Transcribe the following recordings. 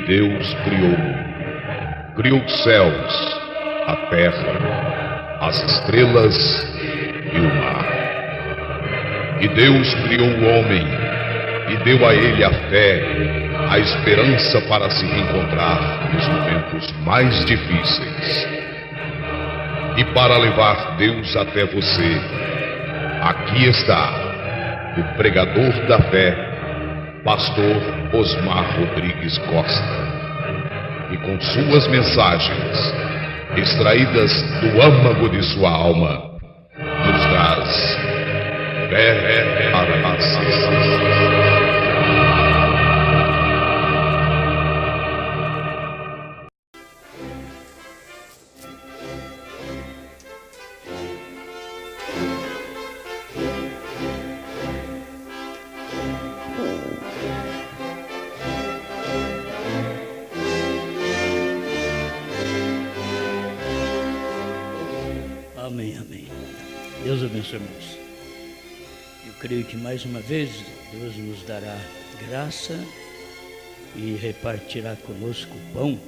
Deus criou os céus, a terra, as estrelas e o mar. E Deus criou o homem e deu a ele a fé, a esperança para se reencontrar nos momentos mais difíceis. E para levar Deus até você, aqui está o pregador da fé, Pastor Osmar Rodrigues Costa, e com suas mensagens, extraídas do âmago de sua alma, nos traz fé para a nação. Amém. Deus abençoe, irmãos. Eu creio que mais uma vez Deus nos dará graça e repartirá conosco o pão.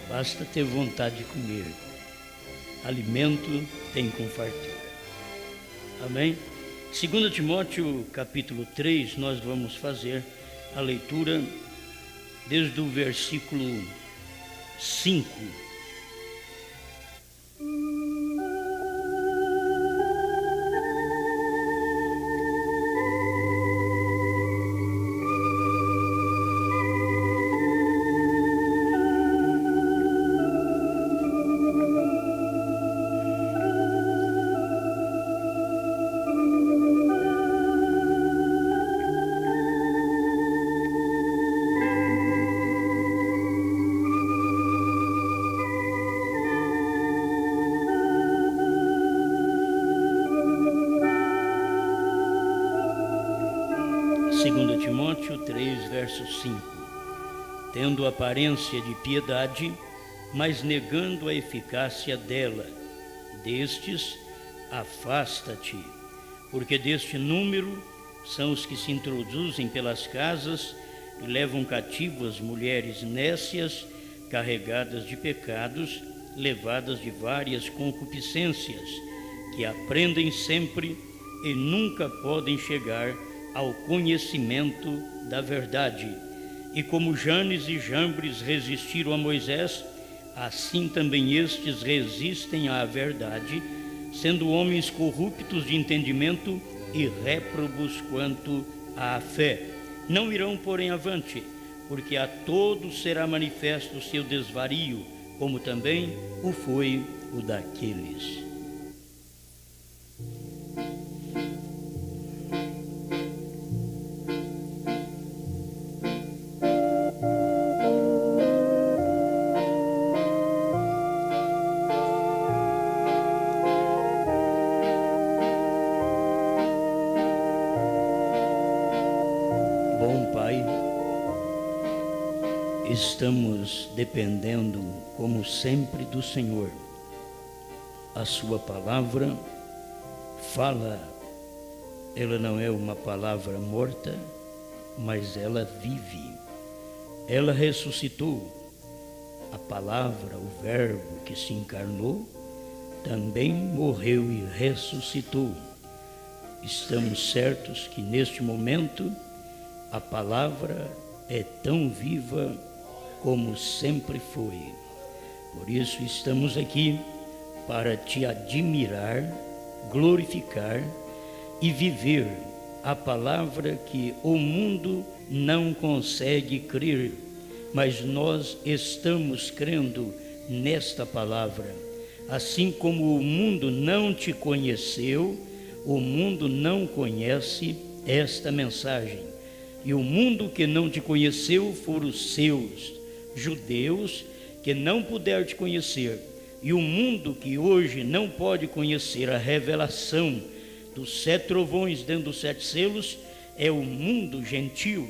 Basta ter vontade de comer. Alimento tem com fartura. Amém? 2 Timóteo capítulo 3, nós vamos fazer a leitura desde o versículo 5. Timóteo 3, verso 5. Tendo aparência de piedade, mas negando a eficácia dela, destes afasta-te, porque deste número são os que se introduzem pelas casas e levam cativas mulheres nécias, carregadas de pecados, levadas de várias concupiscências, que aprendem sempre e nunca podem chegar ao conhecimento da verdade. E como Janes e Jambres resistiram a Moisés, assim também estes resistem à verdade, sendo homens corruptos de entendimento e réprobos quanto à fé. Não irão, porém, avante, porque a todos será manifesto o seu desvario, como também o foi o daqueles. Bom Pai, estamos dependendo, como sempre, do Senhor. A sua palavra fala, ela não é uma palavra morta, mas ela vive. Ela ressuscitou. A palavra, o verbo que se encarnou, também morreu e ressuscitou. Estamos certos que neste momento a palavra é tão viva como sempre foi. Por isso estamos aqui para te admirar, glorificar e viver a palavra que o mundo não consegue crer, mas nós estamos crendo nesta palavra. Assim como o mundo não te conheceu, o mundo não conhece esta mensagem. E o mundo que não te conheceu foram os seus, judeus, que não puderam te conhecer. E o mundo que hoje não pode conhecer a revelação dos 7 trovões dentro dos 7 selos, é o mundo gentil,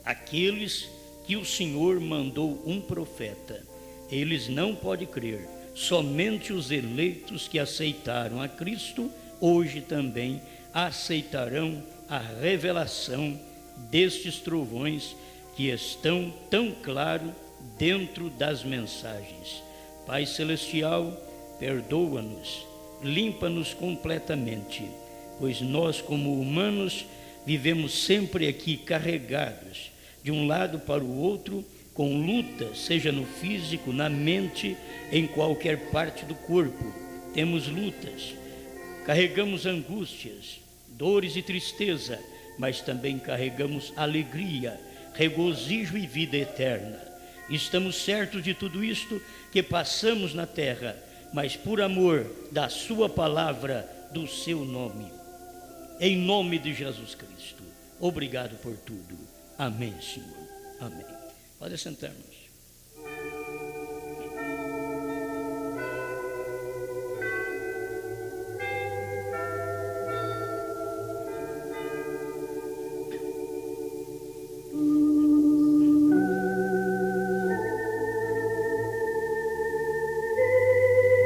aqueles que o Senhor mandou um profeta. Eles não podem crer. Somente os eleitos que aceitaram a Cristo, hoje também aceitarão a revelação destes trovões que estão tão claro dentro das mensagens. Pai Celestial, perdoa-nos, limpa-nos completamente, pois nós, como humanos, vivemos sempre aqui carregados de um lado para o outro, com luta, seja no físico, na mente, em qualquer parte do corpo. Temos lutas, carregamos angústias, dores e tristeza, mas também carregamos alegria, regozijo e vida eterna. Estamos certos de tudo isto que passamos na terra, mas por amor da sua palavra, do seu nome. Em nome de Jesus Cristo. Obrigado por tudo. Amém, Senhor. Amém. Pode sentar-nos.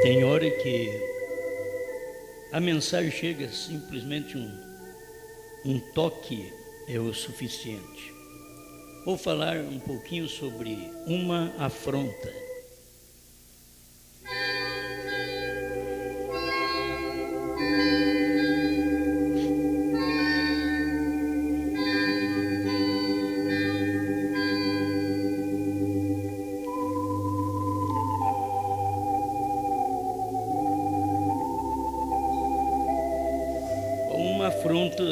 Tem hora que a mensagem chega, simplesmente um toque é o suficiente. Vou falar um pouquinho sobre uma afronta. Uma afronta,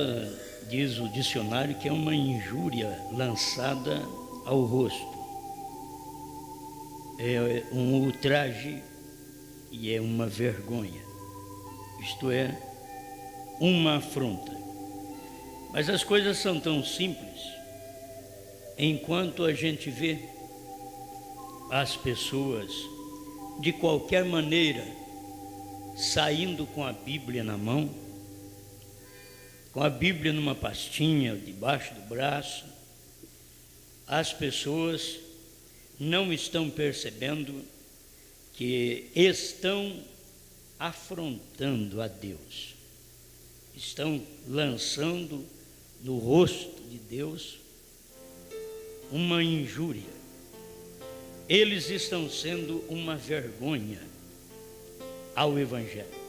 diz o dicionário, que é uma injúria lançada ao rosto. É um ultraje e é uma vergonha. Isto é, uma afronta. Mas as coisas são tão simples. Enquanto a gente vê as pessoas, de qualquer maneira, saindo com a Bíblia na mão, com a Bíblia numa pastinha debaixo do braço, as pessoas não estão percebendo que estão afrontando a Deus, estão lançando no rosto de Deus uma injúria. Eles estão sendo uma vergonha ao Evangelho.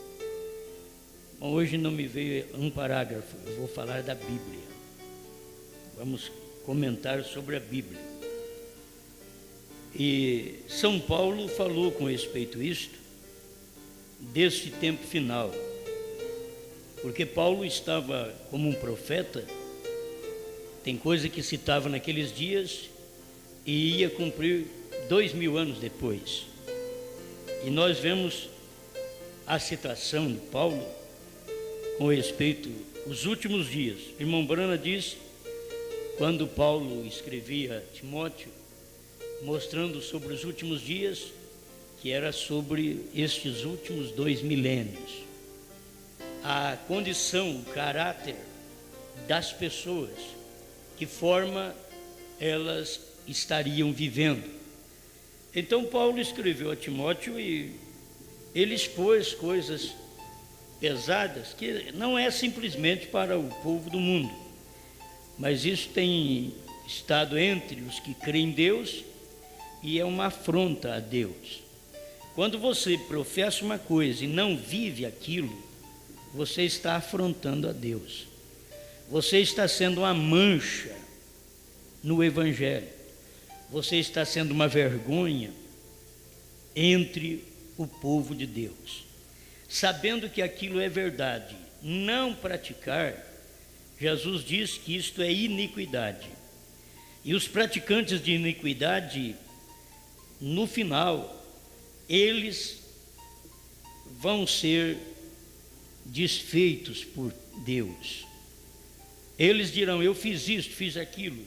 Hoje não me veio um parágrafo, eu vou falar da Bíblia. Vamos comentar sobre a Bíblia. E São Paulo falou com respeito a isto, deste tempo final. Porque Paulo estava como um profeta, tem coisa que citava naqueles dias e ia cumprir 2000 anos depois. E nós vemos a citação de Paulo com respeito aos últimos dias. Irmão Brana diz, quando Paulo escrevia a Timóteo, mostrando sobre os últimos dias, que era sobre estes últimos 2 milênios. A condição, o caráter das pessoas, que forma elas estariam vivendo. Então Paulo escreveu a Timóteo e ele expôs coisas pesadas, que não é simplesmente para o povo do mundo, mas isso tem estado entre os que creem em Deus e é uma afronta a Deus. Quando você professa uma coisa e não vive aquilo, você está afrontando a Deus. Você está sendo uma mancha no Evangelho. Você está sendo uma vergonha entre o povo de Deus. Sabendo que aquilo é verdade, não praticar, Jesus diz que isto é iniquidade. E os praticantes de iniquidade, no final, eles vão ser desfeitos por Deus. Eles dirão, eu fiz isto, fiz aquilo.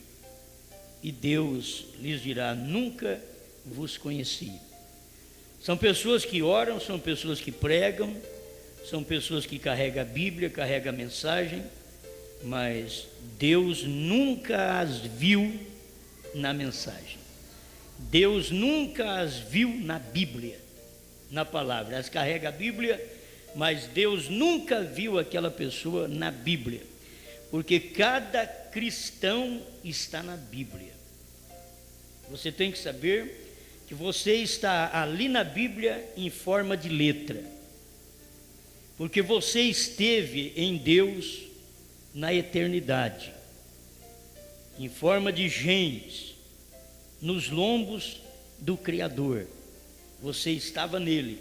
E Deus lhes dirá, nunca vos conheci. São pessoas que oram, são pessoas que pregam, são pessoas que carregam a Bíblia, carregam a mensagem, mas Deus nunca as viu na mensagem. Deus nunca as viu na Bíblia, na palavra. Elas carregam a Bíblia, mas Deus nunca viu aquela pessoa na Bíblia, porque cada cristão está na Bíblia. Você tem que saber que você está ali na Bíblia em forma de letra, porque você esteve em Deus na eternidade, em forma de genes, nos lombos do Criador. Você estava nele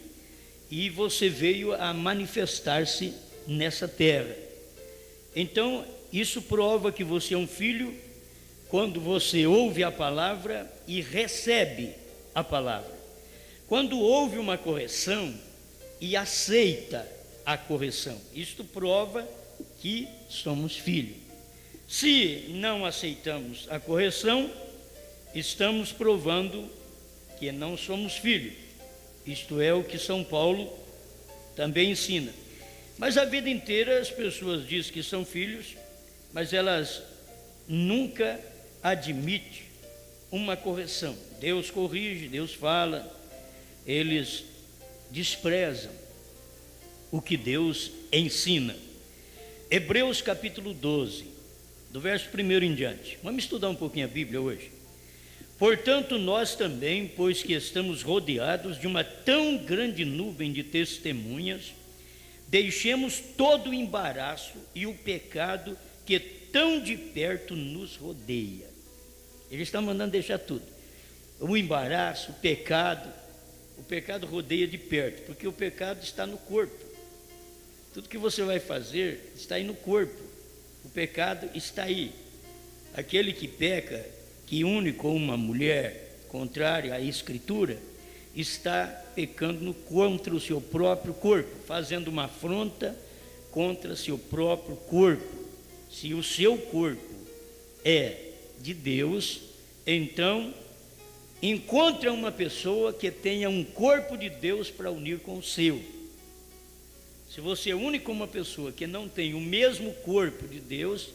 e você veio a manifestar-se nessa terra. Então, isso prova que você é um filho quando você ouve a palavra e recebe a palavra. Quando houve uma correção e aceita a correção, isto prova que somos filhos. Se não aceitamos a correção, estamos provando que não somos filhos. Isto é o que São Paulo também ensina. Mas a vida inteira as pessoas dizem que são filhos, mas elas nunca admitem uma correção. Deus corrige, Deus fala, eles desprezam o que Deus ensina. Hebreus capítulo 12, do verso 1 em diante. Vamos estudar um pouquinho a Bíblia hoje. Portanto, nós também, pois que estamos rodeados de uma tão grande nuvem de testemunhas, deixemos todo o embaraço e o pecado que tão de perto nos rodeia. Ele está mandando deixar tudo. O embaraço, o pecado rodeia de perto, porque o pecado está no corpo. Tudo que você vai fazer está aí no corpo. O pecado está aí. Aquele que peca, que une com uma mulher contrária à Escritura, está pecando contra o seu próprio corpo, fazendo uma afronta contra seu próprio corpo. Se o seu corpo é de Deus, então encontra uma pessoa que tenha um corpo de Deus para unir com o seu. Se você une com uma pessoa que não tem o mesmo corpo de Deus,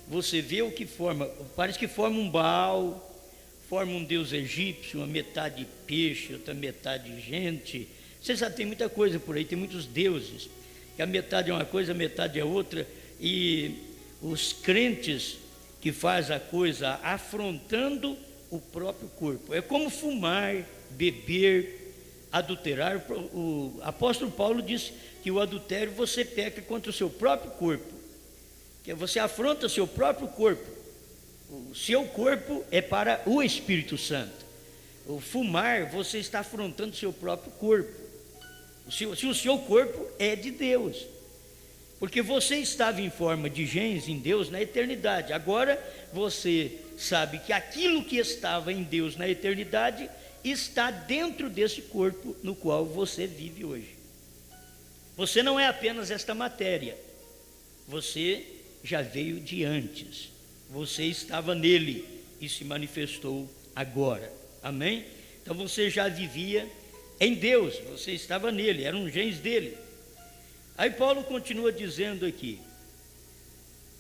você vê o que forma, parece que forma um Baal, forma um deus egípcio, uma metade peixe, outra metade gente. Você sabe, tem muita coisa por aí, tem muitos deuses, que a metade é uma coisa, a metade é outra, e os crentes que fazem a coisa afrontando o próprio corpo. É como fumar, beber, adulterar. O apóstolo Paulo disse que o adultério você peca contra o seu próprio corpo, que você afronta o seu próprio corpo. O seu corpo é para o Espírito Santo. O fumar, você está afrontando o seu próprio corpo. Se o seu corpo é de Deus, porque você estava em forma de genes em Deus na eternidade. Agora você sabe que aquilo que estava em Deus na eternidade está dentro desse corpo no qual você vive hoje. Você não é apenas esta matéria, você já veio de antes, você estava nele e se manifestou agora, amém? Então você já vivia em Deus, você estava nele, eram genes dele. Aí Paulo continua dizendo aqui: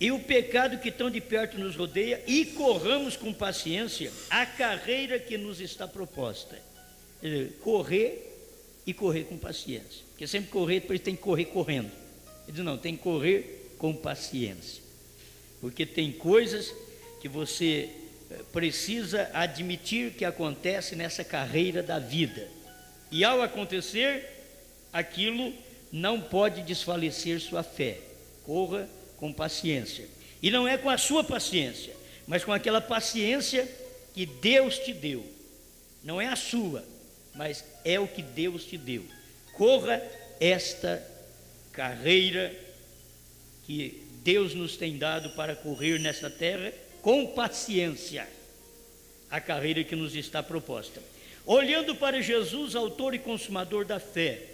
e o pecado que tão de perto nos rodeia, e corramos com paciência a carreira que nos está proposta. Quer dizer, correr e correr com paciência, porque sempre correr, depois tem que correr correndo. Ele diz, não, tem que correr com paciência, porque tem coisas que você precisa admitir que acontece nessa carreira da vida, e ao acontecer, aquilo não pode desfalecer sua fé. Corra com paciência, e não é com a sua paciência, mas com aquela paciência que Deus te deu. Não é a sua, mas é o que Deus te deu. Corra esta carreira que Deus nos tem dado para correr nesta terra com paciência, a carreira que nos está proposta, olhando para Jesus, autor e consumador da fé,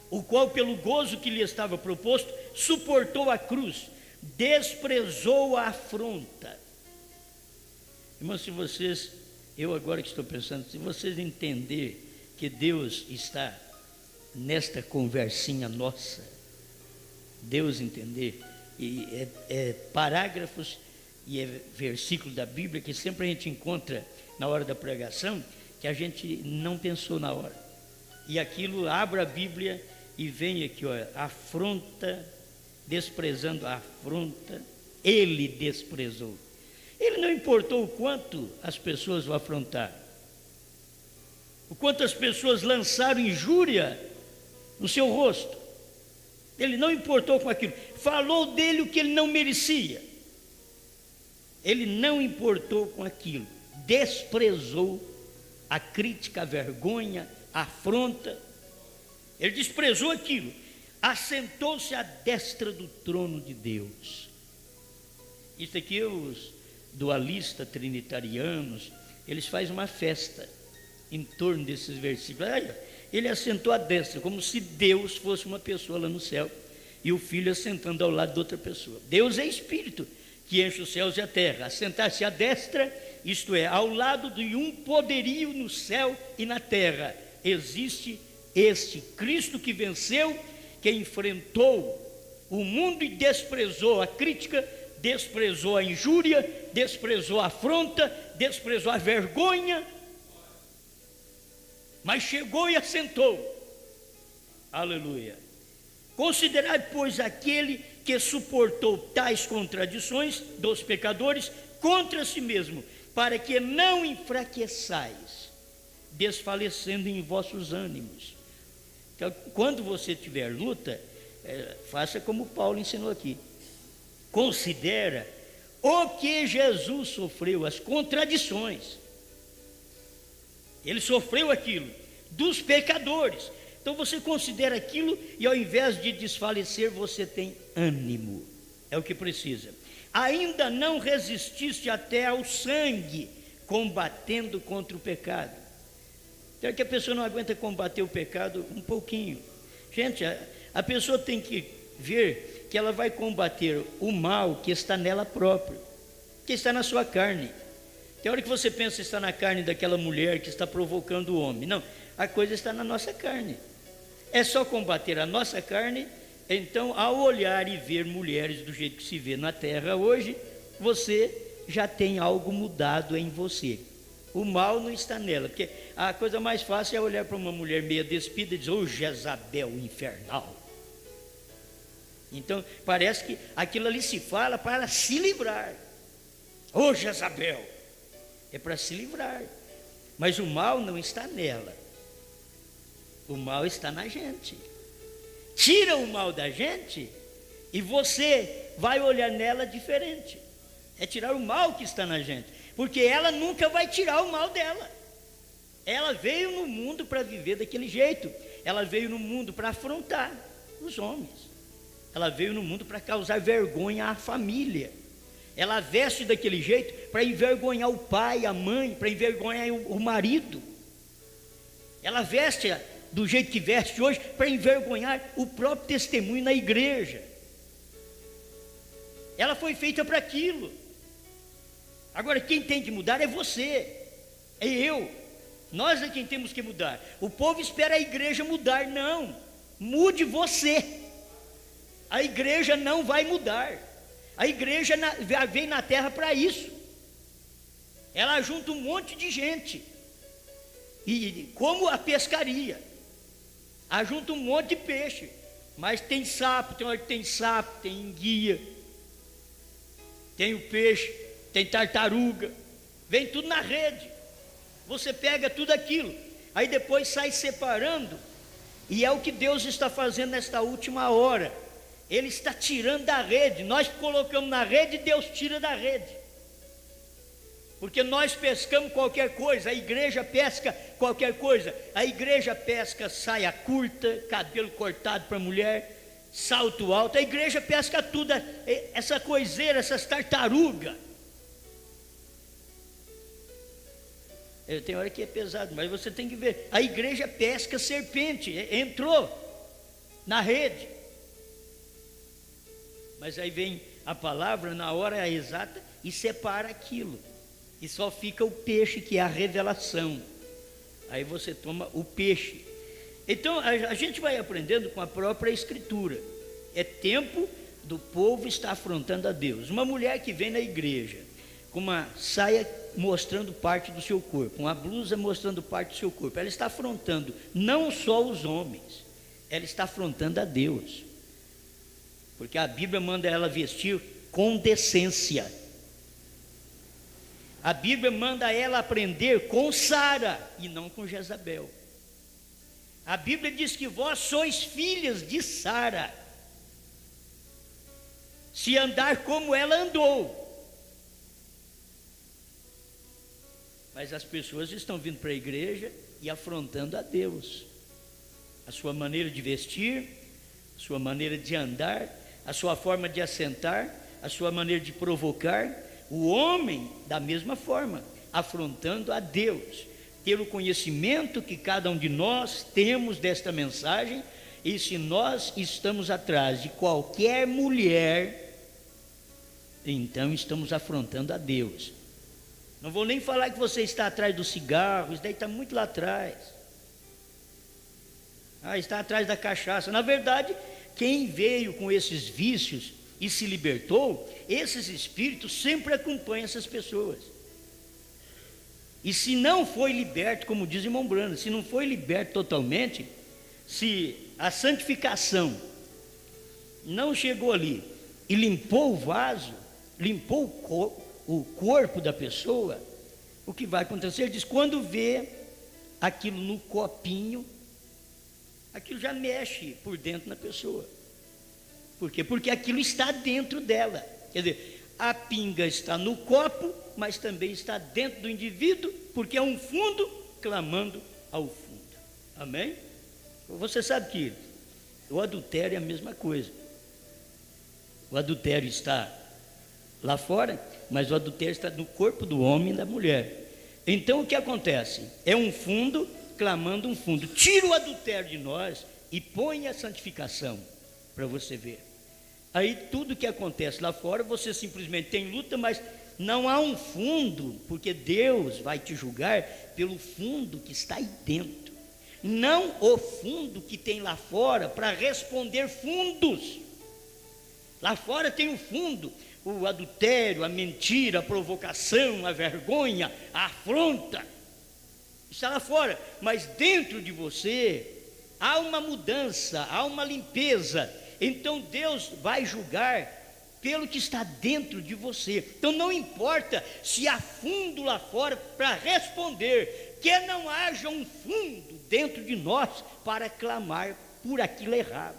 o qual pelo gozo que lhe estava proposto suportou a cruz, desprezou a afronta. Irmãos, se vocês, eu agora que estou pensando, se vocês entenderem que Deus está nesta conversinha nossa, Deus entender, e é parágrafos e é versículo da Bíblia que sempre a gente encontra na hora da pregação, que a gente não pensou na hora, e aquilo abre a Bíblia e vem aqui, olha, afronta, desprezando a afronta, ele desprezou. Ele não importou o quanto as pessoas o afrontaram, o quanto as pessoas lançaram injúria no seu rosto. Ele não importou com aquilo, falou dele o que ele não merecia. Ele não importou com aquilo, desprezou a crítica, a vergonha, a afronta. Ele desprezou aquilo, assentou-se à destra do trono de Deus. Isso aqui, os dualistas trinitarianos, eles fazem uma festa em torno desses versículos. Ele assentou à destra, como se Deus fosse uma pessoa lá no céu e o Filho assentando ao lado de outra pessoa. Deus é Espírito que enche os céus e a terra. Assentar-se à destra, isto é, ao lado de um poderio no céu e na terra, existe este Cristo que venceu, que enfrentou o mundo e desprezou a crítica, desprezou a injúria, desprezou a afronta, desprezou a vergonha, mas chegou e assentou. Aleluia. Considerai, pois, aquele que suportou tais contradições dos pecadores contra si mesmo, para que não enfraqueçais, desfalecendo em vossos ânimos. Então, quando você tiver luta, faça como Paulo ensinou aqui. Considera o que Jesus sofreu, as contradições. Ele sofreu aquilo dos pecadores. Então você considera aquilo e ao invés de desfalecer, você tem ânimo. É o que precisa. Ainda não resististe até ao sangue, combatendo contra o pecado. Então é que a pessoa não aguenta combater o pecado um pouquinho. Gente, a pessoa tem que ver que ela vai combater o mal que está nela própria, que está na sua carne. Tem hora que você pensa que está na carne daquela mulher que está provocando o homem. Não, a coisa está na nossa carne. É só combater a nossa carne. Então, ao olhar e ver mulheres do jeito que se vê na terra hoje, você já tem algo mudado em você. O mal não está nela, porque a coisa mais fácil é olhar para uma mulher meia despida e dizer: ô Jezabel infernal. Então, parece que aquilo ali se fala para se livrar. Ô Jezabel. É para se livrar, mas o mal não está nela, o mal está na gente. Tira o mal da gente e você vai olhar nela diferente. É tirar o mal que está na gente, porque ela nunca vai tirar o mal dela. Ela veio no mundo para viver daquele jeito, ela veio no mundo para afrontar os homens, ela veio no mundo para causar vergonha à família. Ela veste daquele jeito para envergonhar o pai, a mãe, para envergonhar o marido. Ela veste do jeito que veste hoje para envergonhar o próprio testemunho na igreja. Ela foi feita para aquilo. Agora quem tem que mudar é você, é eu. Nós é quem temos que mudar. O povo espera a igreja mudar. Não, mude você. A igreja não vai mudar. A igreja vem na terra para isso. Ela junta um monte de gente, e como a pescaria, ajunta um monte de peixe, mas tem sapo, tem hora que tem sapo, tem enguia, tem o peixe, tem tartaruga, vem tudo na rede. Você pega tudo aquilo, aí depois sai separando, e é o que Deus está fazendo nesta última hora. Ele está tirando da rede. Nós colocamos na rede, Deus tira da rede, porque nós pescamos qualquer coisa. A igreja pesca qualquer coisa. A igreja pesca saia curta, cabelo cortado para mulher, salto alto. A igreja pesca tudo, essa coiseira, essas tartarugas. Tem hora que é pesado, mas você tem que ver. A igreja pesca serpente, entrou na rede. Mas aí vem a palavra na hora exata e separa aquilo, e só fica o peixe, que é a revelação. Aí você toma o peixe. Então a gente vai aprendendo com a própria escritura. É tempo do povo estar afrontando a Deus. Uma mulher que vem na igreja com uma saia mostrando parte do seu corpo, uma blusa mostrando parte do seu corpo, ela está afrontando não só os homens, ela está afrontando a Deus. Porque a Bíblia manda ela vestir com decência. A Bíblia manda ela aprender com Sara e não com Jezabel. A Bíblia diz que vós sois filhas de Sara, se andar como ela andou. Mas as pessoas estão vindo para a igreja e afrontando a Deus. A sua maneira de vestir, a sua maneira de andar, a sua forma de assentar, a sua maneira de provocar. O homem, da mesma forma, afrontando a Deus, pelo conhecimento que cada um de nós temos desta mensagem. E se nós estamos atrás de qualquer mulher, então estamos afrontando a Deus. Não vou nem falar que você está atrás do cigarro, isso daí está muito lá atrás. Está atrás da cachaça. Na verdade, quem veio com esses vícios e se libertou, esses espíritos sempre acompanham essas pessoas. E se não foi liberto, como diz irmão Brando, se não foi liberto totalmente, se a santificação não chegou ali e limpou o vaso, limpou o corpo da pessoa, o que vai acontecer? Ele diz, quando vê aquilo no copinho, aquilo já mexe por dentro na pessoa. Por quê? Porque aquilo está dentro dela. Quer dizer, a pinga está no copo, mas também está dentro do indivíduo, porque é um fundo clamando ao fundo. Amém? Você sabe que o adultério é a mesma coisa. O adultério está lá fora, mas o adultério está no corpo do homem e da mulher. Então o que acontece? É um fundo clamando um fundo. Tira o adultério de nós e põe a santificação, para você ver. Aí tudo que acontece lá fora, você simplesmente tem luta, mas não há um fundo, porque Deus vai te julgar pelo fundo que está aí dentro, não o fundo que tem lá fora para responder fundos. Lá fora tem o fundo, o adultério, a mentira, a provocação, a vergonha, a afronta, está lá fora, mas dentro de você há uma mudança, há uma limpeza. Então Deus vai julgar pelo que está dentro de você. Então não importa se há fundo lá fora para responder, que não haja um fundo dentro de nós para clamar por aquilo errado.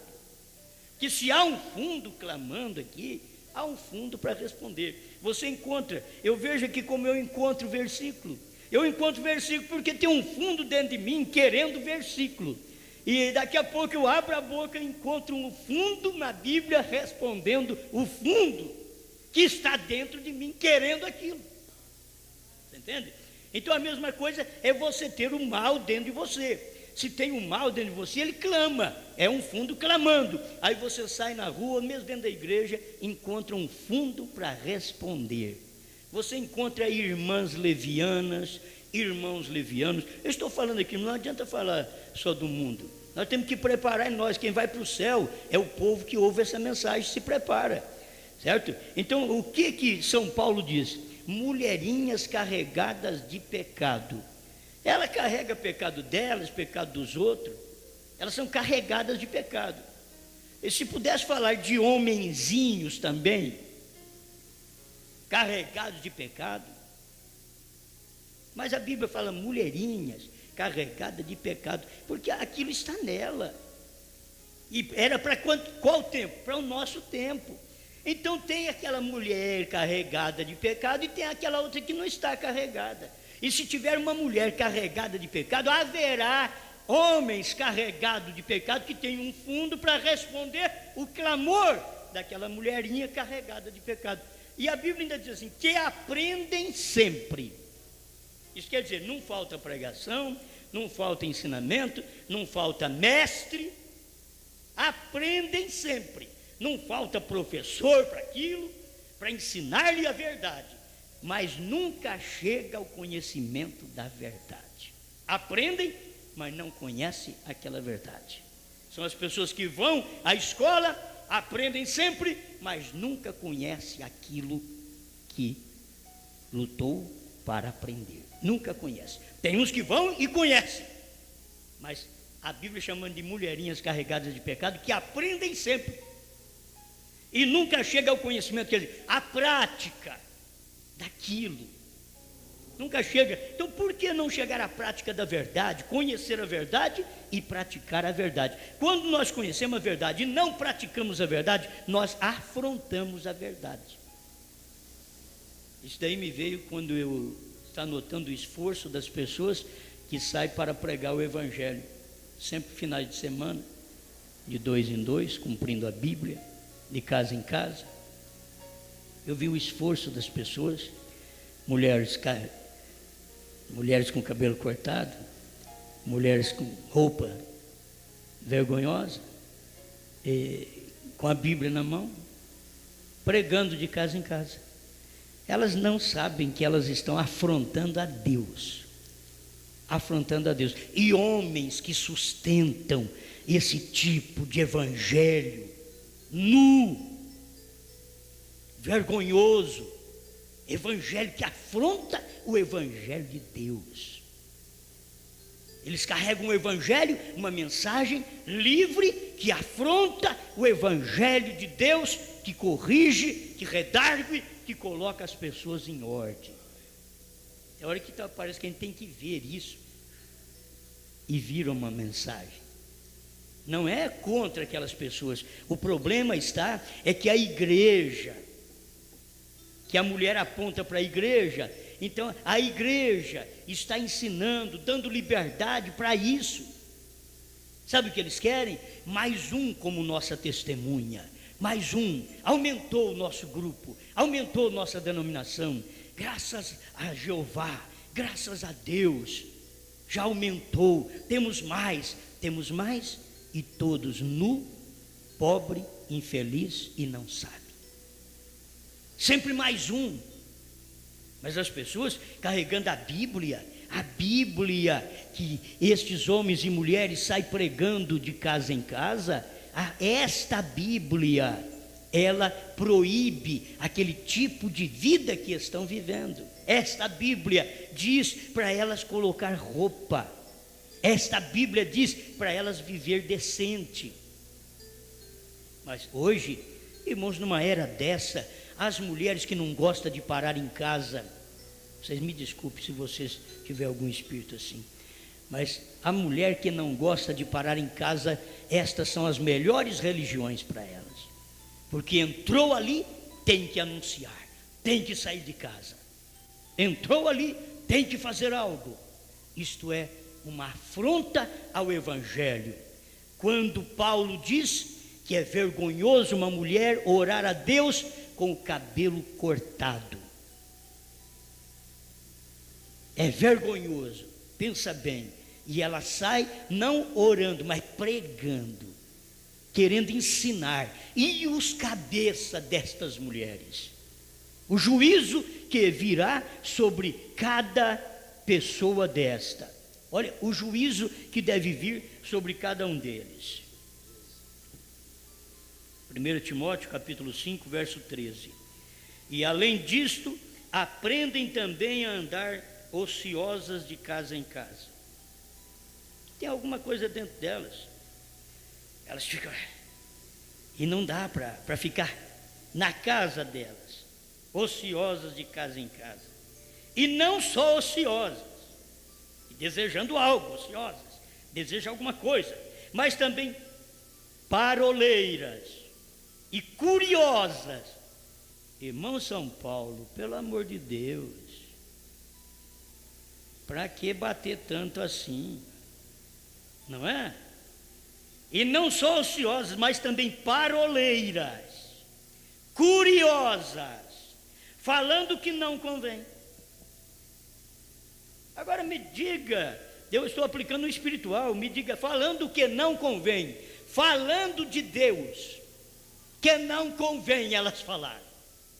Que se há um fundo clamando aqui, há um fundo para responder. Você encontra, eu vejo aqui como eu encontro versículo. Eu encontro versículo porque tem um fundo dentro de mim querendo versículo. E daqui a pouco eu abro a boca e encontro um fundo na Bíblia respondendo o fundo que está dentro de mim querendo aquilo. Você entende? Então a mesma coisa é você ter o mal dentro de você. Se tem um mal dentro de você, ele clama, é um fundo clamando. Aí você sai na rua, mesmo dentro da igreja, encontra um fundo para responder. Você encontra irmãs levianas, irmãos levianos. Eu estou falando aqui, não adianta falar só do mundo. Nós temos que preparar em nós. Quem vai para o céu é o povo que ouve essa mensagem, se prepara, certo? Então o que São Paulo diz? Mulherinhas carregadas de pecado. Ela carrega pecado delas, pecado dos outros. Elas são carregadas de pecado. E se pudesse falar de homenzinhos também, carregados de pecado, mas a Bíblia fala mulherinhas carregadas de pecado, porque aquilo está nela. E era para qual tempo? Para o nosso tempo. Então tem aquela mulher carregada de pecado e tem aquela outra que não está carregada. E se tiver uma mulher carregada de pecado, haverá homens carregados de pecado que têm um fundo para responder o clamor daquela mulherinha carregada de pecado. E a Bíblia ainda diz assim, que aprendem sempre. Isso quer dizer, não falta pregação, não falta ensinamento, não falta mestre, aprendem sempre. Não falta professor para aquilo, para ensinar-lhe a verdade, mas nunca chega ao conhecimento da verdade. Aprendem, mas não conhecem aquela verdade. São as pessoas que vão à escola, aprendem sempre, mas nunca conhecem aquilo que lutou para aprender. Nunca conhece. Tem uns que vão e conhecem, mas a Bíblia chamando de mulherinhas carregadas de pecado, que aprendem sempre e nunca chega ao conhecimento, quer dizer, a prática daquilo Nunca chega. Então por que não chegar à prática da verdade, conhecer a verdade e praticar a verdade? Quando nós conhecemos a verdade e não praticamos a verdade, nós afrontamos a verdade. Isso daí me veio quando eu estava notando o esforço das pessoas que saem para pregar o Evangelho, sempre finais de semana, de 2 em 2, cumprindo a Bíblia, de casa em casa. Eu vi o esforço das pessoas, mulheres com cabelo cortado, mulheres com roupa vergonhosa, com a Bíblia na mão, pregando de casa em casa. Elas não sabem que elas estão afrontando a Deus, e homens que sustentam esse tipo de evangelho nu, vergonhoso, evangelho que afronta o evangelho de Deus. Eles carregam o evangelho, uma mensagem livre que afronta o evangelho de Deus, que corrige, que redargue, que coloca as pessoas em ordem. É hora que parece que a gente tem que ver isso e vira uma mensagem. Não é contra aquelas pessoas. O problema é que a igreja, que a mulher aponta para a igreja, então a igreja está ensinando, dando liberdade para isso. Sabe o que eles querem? Mais um como nossa testemunha, mais um. Aumentou o nosso grupo, aumentou nossa denominação, graças a Jeová, graças a Deus, já aumentou, temos mais, e todos nu, pobre, infeliz e não sabe. Sempre mais um. Mas as pessoas carregando a Bíblia que estes homens e mulheres saem pregando de casa em casa, esta Bíblia, ela proíbe aquele tipo de vida que estão vivendo. Esta Bíblia diz para elas colocar roupa. Esta Bíblia diz para elas viver decente. Mas hoje, irmãos, numa era dessa, as mulheres que não gostam de parar em casa, vocês me desculpem se vocês tiverem algum espírito assim, mas a mulher que não gosta de parar em casa, estas são as melhores religiões para elas, porque entrou ali, tem que anunciar, tem que sair de casa, entrou ali, tem que fazer algo. Isto é uma afronta ao Evangelho. Quando Paulo diz que é vergonhoso uma mulher orar a Deus com o cabelo cortado, é vergonhoso, pensa bem. E ela sai não orando, mas pregando, querendo ensinar. E os cabeças destas mulheres, o juízo que virá sobre cada pessoa desta. Olha, o juízo que deve vir sobre cada um deles. 1 Timóteo capítulo 5, verso 13. E além disto, aprendem também a andar ociosas de casa em casa. Tem alguma coisa dentro delas. Elas ficam, e não dá para ficar na casa delas, ociosas de casa em casa. E não só ociosas, desejando algo, ociosas, desejam alguma coisa, mas também paroleiras e curiosas. Irmão São Paulo, pelo amor de Deus, para que bater tanto assim? Não é? E não só ociosas, mas também paroleiras, curiosas, falando que não convém. Agora me diga, eu estou aplicando o espiritual, me diga, falando que não convém, falando de Deus, que não convém elas falar.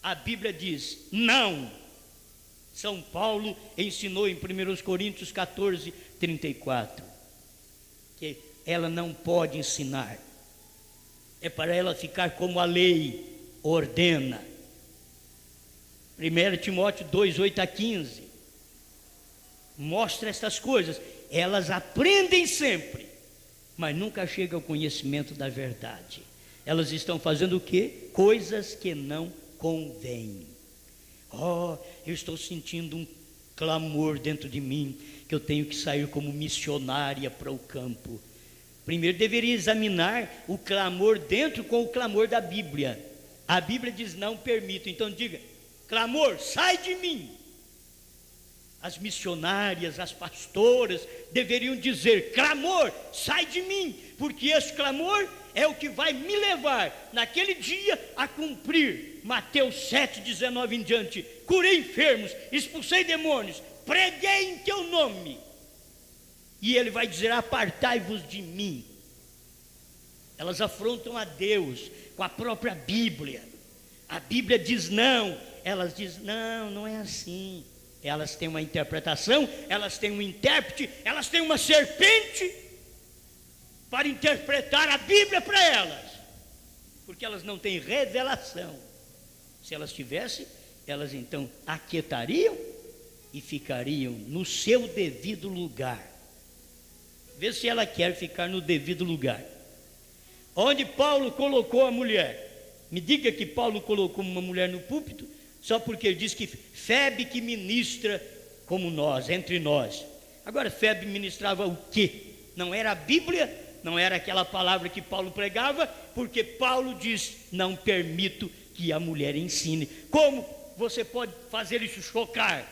A Bíblia diz, não. São Paulo ensinou em 1 Coríntios 14, 34, que ela não pode ensinar, é para ela ficar como a lei ordena. 1 Timóteo 2, 8 a 15, mostra estas coisas. Elas aprendem sempre, mas nunca chegam ao conhecimento da verdade. Elas estão fazendo o quê? Coisas que não convêm. Oh, eu estou sentindo clamor dentro de mim, que eu tenho que sair como missionária para o campo. Primeiro deveria examinar o clamor dentro com o clamor da Bíblia. A Bíblia diz: não permito. Então diga: clamor, sai de mim. As missionárias, as pastoras deveriam dizer: clamor, sai de mim, porque esse clamor é o que vai me levar naquele dia a cumprir Mateus 7,19 em diante. Curei enfermos, expulsei demônios, preguei em teu nome. E ele vai dizer: apartai-vos de mim. Elas afrontam a Deus com a própria Bíblia. A Bíblia diz não, elas dizem: não, não é assim. Elas têm uma interpretação, elas têm um intérprete, elas têm uma serpente para interpretar a Bíblia para elas, porque elas não têm revelação. Se elas tivessem, elas então aquietariam e ficariam no seu devido lugar. Vê se ela quer ficar no devido lugar. Onde Paulo colocou a mulher? Me diga que Paulo colocou uma mulher no púlpito só porque ele diz que Febe que ministra como nós, entre nós. Agora, Febe ministrava o quê? Não era a Bíblia, não era aquela palavra que Paulo pregava, porque Paulo diz: não permito que a mulher ensine. Como você pode fazer isso chocar?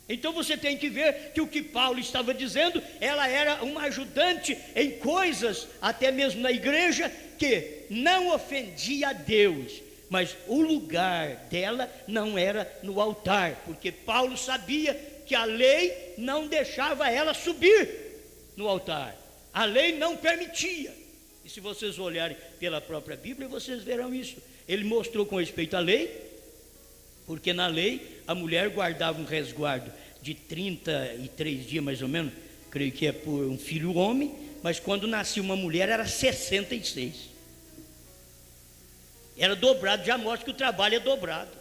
Então você tem que ver que o que Paulo estava dizendo, ela era uma ajudante em coisas, até mesmo na igreja, que não ofendia a Deus, mas o lugar dela não era no altar, porque Paulo sabia que a lei não deixava ela subir no altar, a lei não permitia. E se vocês olharem pela própria Bíblia, vocês verão isso. Ele mostrou com respeito à lei, porque na lei a mulher guardava um resguardo de 33 dias mais ou menos, creio que é por um filho homem, mas quando nascia uma mulher era 66. Era dobrado, já mostra que o trabalho é dobrado.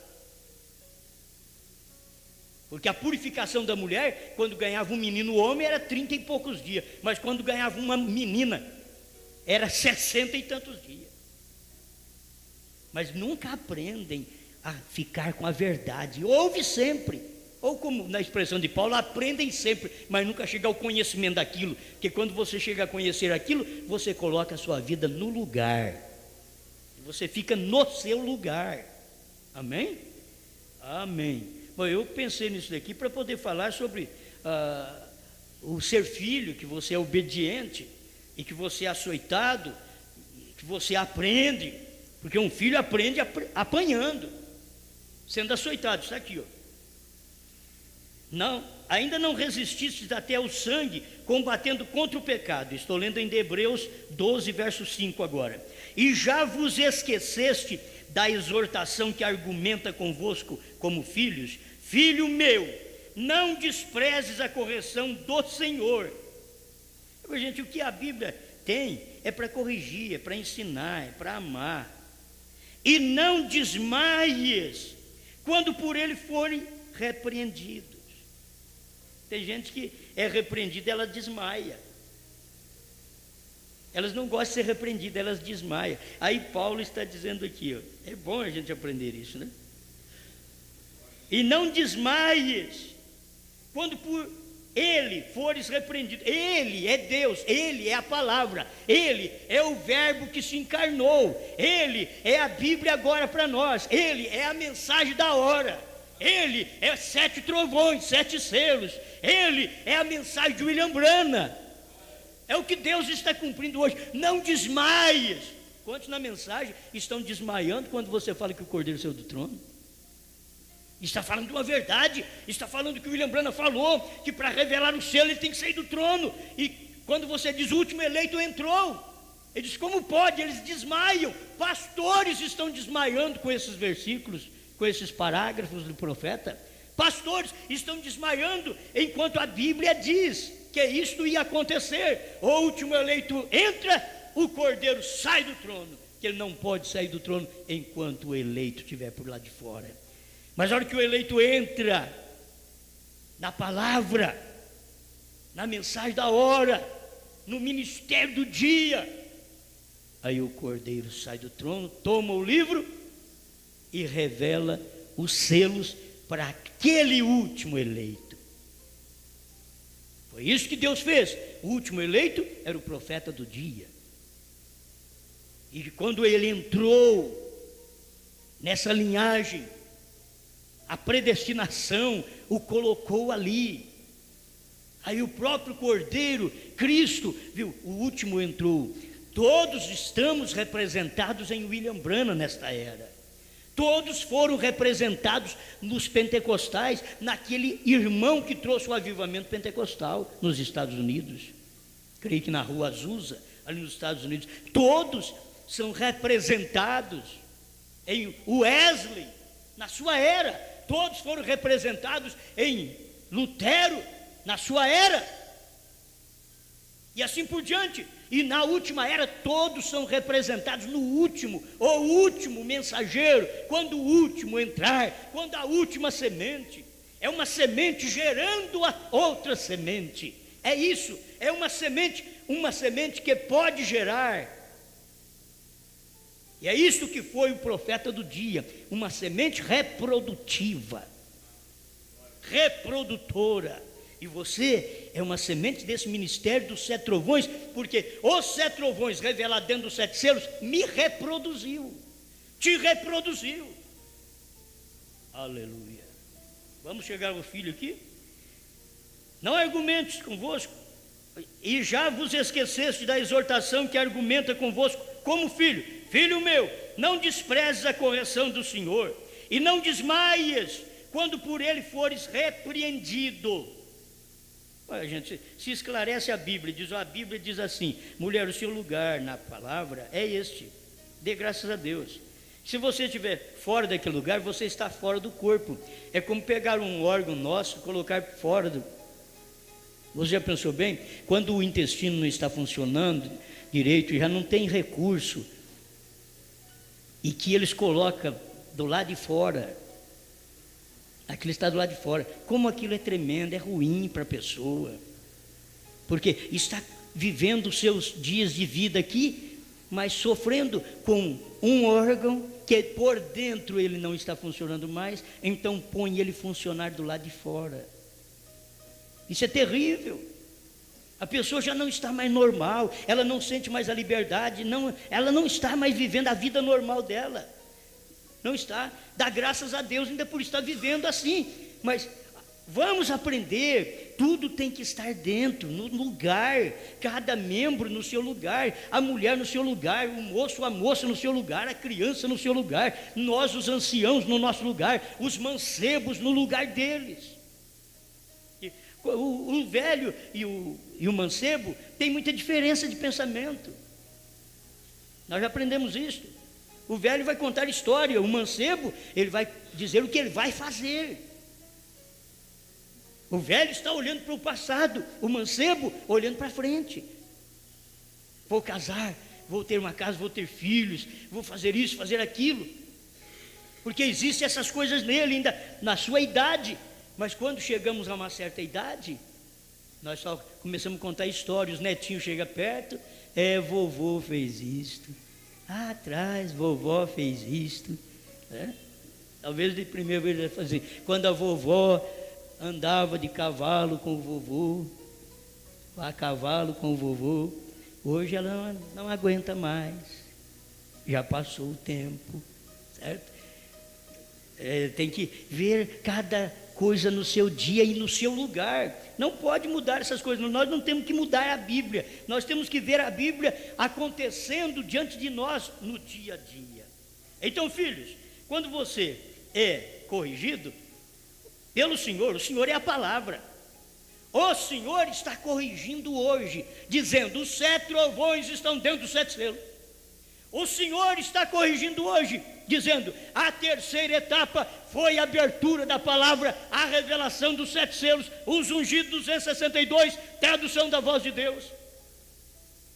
Porque a purificação da mulher, quando ganhava um menino homem, era 30 e poucos dias, mas quando ganhava uma menina, era 60 e tantos dias. Mas nunca aprendem a ficar com a verdade. Ouve sempre, ou como na expressão de Paulo, aprendem sempre, mas nunca chega ao conhecimento daquilo. Porque quando você chega a conhecer aquilo, você coloca a sua vida no lugar. Você fica no seu lugar. Amém? Amém. Bom, eu pensei nisso daqui para poder falar sobre o ser filho, que você é obediente e que você é açoitado, que você aprende, porque um filho aprende apanhando, sendo açoitado. Está aqui, ó. Não, ainda não resististes até ao sangue, combatendo contra o pecado. Estou lendo em Hebreus 12, verso 5 agora. E já vos esqueceste da exortação que argumenta convosco como filhos? Filho meu, não desprezes a correção do Senhor. Gente, o que a Bíblia tem é para corrigir, é para ensinar, é para amar. E não desmaies quando por ele forem repreendidos. Tem gente que é repreendida, ela desmaia. Elas não gostam de ser repreendidas, elas desmaiam. Aí Paulo está dizendo aqui, ó, é bom a gente aprender isso, né? E não desmaies quando por ele fores repreendido. Ele é Deus, ele é a palavra, ele é o verbo que se encarnou, ele é a Bíblia agora para nós, ele é a mensagem da hora, ele é 7 trovões, 7 selos, ele é a mensagem de William Branham. É o que Deus está cumprindo hoje. Não desmaies. Quantos na mensagem estão desmaiando quando você fala que o Cordeiro saiu do trono? Está falando de uma verdade. Está falando que o William Branham falou, que para revelar o selo ele tem que sair do trono. E quando você diz o último eleito entrou, ele diz: como pode? Eles desmaiam. Pastores estão desmaiando com esses versículos, com esses parágrafos do profeta. Pastores estão desmaiando enquanto a Bíblia diz que isto ia acontecer. O último eleito entra, o Cordeiro sai do trono, que ele não pode sair do trono enquanto o eleito estiver por lá de fora. Mas a hora que o eleito entra na palavra, na mensagem da hora, no ministério do dia, aí o Cordeiro sai do trono, toma o livro e revela os selos para aquele último eleito. Foi isso que Deus fez. O último eleito era o profeta do dia. E quando ele entrou nessa linhagem, a predestinação o colocou ali. Aí o próprio Cordeiro, Cristo, viu, o último entrou. Todos estamos representados em William Branham nesta era. Todos foram representados nos pentecostais, naquele irmão que trouxe o avivamento pentecostal nos Estados Unidos. Creio que na Rua Azusa, ali nos Estados Unidos. Todos são representados em Wesley, na sua era. Todos foram representados em Lutero, na sua era. E assim por diante. E na última era todos são representados no último, o último mensageiro, quando o último entrar, quando a última semente, é uma semente gerando a outra semente. É isso, é uma semente que pode gerar. E é isso que foi o profeta do dia, uma semente reprodutiva, reprodutora. E você é uma semente desse ministério dos 7 trovões, porque os 7 trovões revelados dentro dos 7 selos me reproduziu, te reproduziu. Aleluia. Vamos chegar ao filho aqui? Não argumentes convosco, e já vos esqueceste da exortação que argumenta convosco como filho. Filho meu, não desprezes a correção do Senhor, e não desmaies quando por ele fores repreendido. Olha, gente, se esclarece a Bíblia diz assim: mulher, o seu lugar na palavra é este, dê graças a Deus. Se você estiver fora daquele lugar, você está fora do corpo. É como pegar um órgão nosso e colocar fora do... Você já pensou bem? Quando o intestino não está funcionando direito, já não tem recurso, e que eles colocam do lado de fora, aquilo está do lado de fora, como aquilo é tremendo, é ruim para a pessoa, porque está vivendo os seus dias de vida aqui, mas sofrendo com um órgão que por dentro ele não está funcionando mais, então põe ele funcionar do lado de fora. Isso é terrível. A pessoa já não está mais normal, ela não sente mais a liberdade, ela não está mais vivendo a vida normal dela. Não está, dá graças a Deus ainda por estar vivendo assim, mas vamos aprender, tudo tem que estar dentro, no lugar, cada membro no seu lugar, a mulher no seu lugar, o moço, a moça no seu lugar, a criança no seu lugar, nós os anciãos no nosso lugar, os mancebos no lugar deles. O velho e o mancebo tem muita diferença de pensamento, nós já aprendemos isso. O velho vai contar história, o mancebo, ele vai dizer o que ele vai fazer. O velho está olhando para o passado, o mancebo olhando para frente. Vou casar, vou ter uma casa, vou ter filhos, vou fazer isso, fazer aquilo. Porque existem essas coisas nele ainda na sua idade. Mas quando chegamos a uma certa idade, nós só começamos a contar histórias, os netinhos chegam perto, vovô fez isto. Atrás, vovó fez isto, né? Talvez de primeira vez ele fazer. Quando a vovó andava de cavalo com o vovô, a cavalo com o vovô, hoje ela não aguenta mais, já passou o tempo, certo? Tem que ver cada coisa no seu dia e no seu lugar. Não pode mudar essas coisas. Nós não temos que mudar a Bíblia. Nós temos que ver a Bíblia acontecendo diante de nós no dia a dia. Então, filhos, quando você é corrigido pelo Senhor, o Senhor é a palavra. O Senhor está corrigindo hoje, dizendo: os 7 trovões estão dentro dos 7 selos. O Senhor está corrigindo hoje, dizendo: a terceira etapa foi a abertura da palavra, a revelação dos 7 selos, os ungidos 262, tradução da voz de Deus.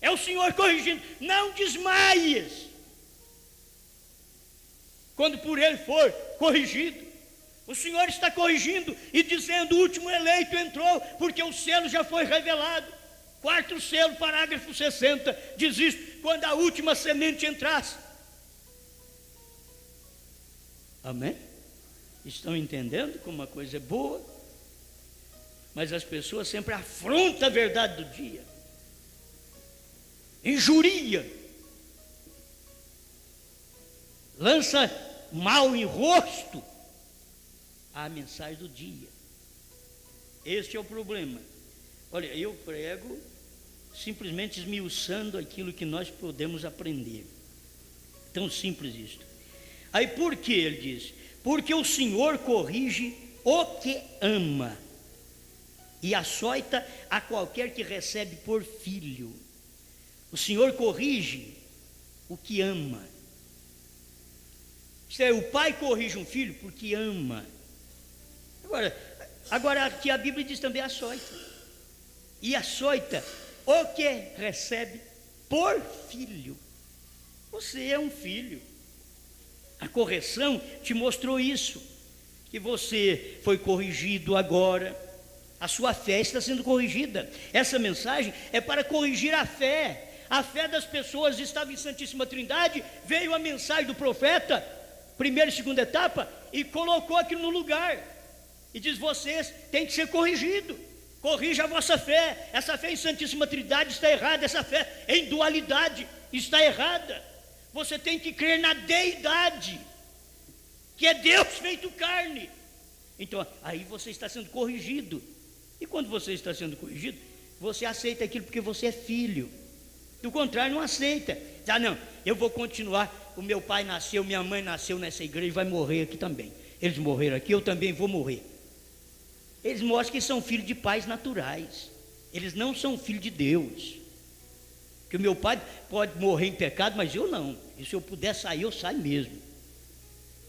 É o Senhor corrigindo. Não desmaies quando por ele for corrigido. O Senhor está corrigindo e dizendo: o último eleito entrou, porque o selo já foi revelado. 4º selo, parágrafo 60, diz isso: quando a última semente entrasse. Amém? Estão entendendo como a coisa é boa? Mas as pessoas sempre afrontam a verdade do dia, injuria, lança mal em rosto a mensagem do dia. Este é o problema. Olha, eu prego simplesmente esmiuçando aquilo que nós podemos aprender. Tão simples isto. Aí por que ele diz? Porque o Senhor corrige o que ama e açoita a qualquer que recebe por filho. O Senhor corrige o que ama. Isto é, o pai corrige um filho porque ama. Agora aqui a Bíblia diz também açoita. E açoita o que recebe por filho. Você é um filho. A correção te mostrou isso, que você foi corrigido agora. A sua fé está sendo corrigida. Essa mensagem é para corrigir a fé. A fé das pessoas estava em Santíssima Trindade, veio a mensagem do profeta, primeira e segunda etapa, e colocou aquilo no lugar. E diz: vocês têm que ser corrigidos. Corrija a vossa fé. Essa fé em Santíssima Trindade está errada. Essa fé em dualidade está errada. Você tem que crer na deidade, que é Deus feito carne. Então aí você está sendo corrigido. E quando você está sendo corrigido, você aceita aquilo porque você é filho. Do contrário, não aceita. Ah, não, eu vou continuar. O meu pai nasceu, minha mãe nasceu nessa igreja e vai morrer aqui também. Eles morreram aqui, eu também vou morrer. Eles mostram que são filhos de pais naturais. Eles não são filhos de Deus. Que o meu pai pode morrer em pecado, mas eu não. E se eu puder sair, eu saio mesmo.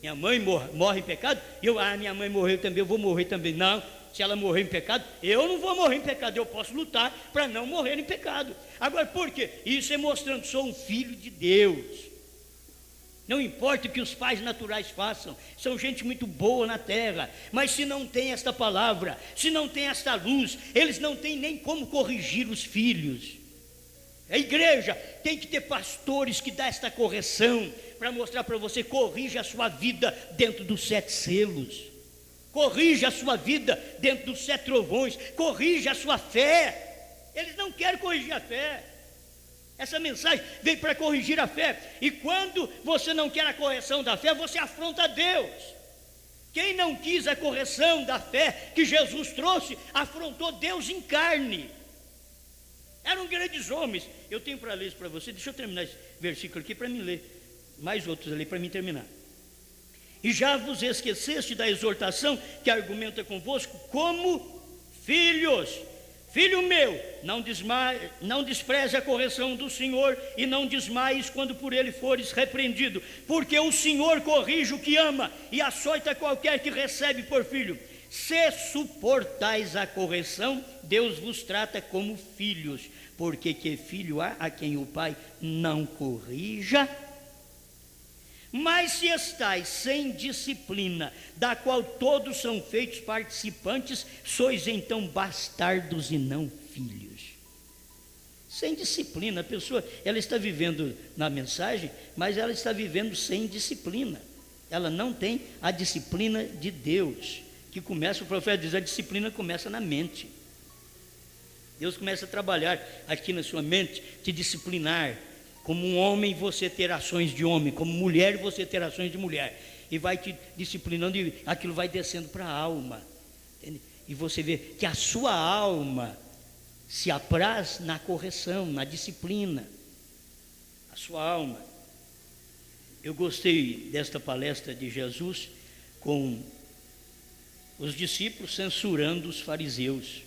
Minha mãe morre em pecado, minha mãe morreu também, eu vou morrer também. Não, se ela morrer em pecado, eu não vou morrer em pecado. Eu posso lutar para não morrer em pecado. Agora, por quê? Isso é mostrando que sou um filho de Deus. Não importa o que os pais naturais façam, são gente muito boa na terra, mas se não tem esta palavra, se não tem esta luz, eles não têm nem como corrigir os filhos. A igreja tem que ter pastores que dão esta correção, para mostrar para você: corrija a sua vida dentro dos 7 selos, corrija a sua vida dentro dos 7 trovões, corrija a sua fé. Eles não querem corrigir a fé. Essa mensagem veio para corrigir a fé. E quando você não quer a correção da fé, você afronta a Deus. Quem não quis a correção da fé que Jesus trouxe, afrontou Deus em carne. Eram grandes homens. Eu tenho para ler isso para você. Deixa eu terminar esse versículo aqui para mim ler mais outros ali para mim terminar. E já vos esqueceste da exortação que argumenta convosco como filhos. Filho meu, não despreze a correção do Senhor, e não desmaies quando por ele fores repreendido, porque o Senhor corrige o que ama e açoita qualquer que recebe por filho. Se suportais a correção, Deus vos trata como filhos, porque que filho há a quem o pai não corrija? Mas se estais sem disciplina, da qual todos são feitos participantes, sois então bastardos e não filhos. Sem disciplina, a pessoa, ela está vivendo na mensagem, mas ela está vivendo sem disciplina. Ela não tem a disciplina de Deus, que começa, o profeta diz, a disciplina começa na mente. Deus começa a trabalhar aqui na sua mente, te disciplinar. Como um homem você ter ações de homem, como mulher você ter ações de mulher, e vai te disciplinando, e aquilo vai descendo para a alma, entende? E você vê que a sua alma se apraz na correção, na disciplina. A sua alma. Eu gostei desta palestra de Jesus com os discípulos censurando os fariseus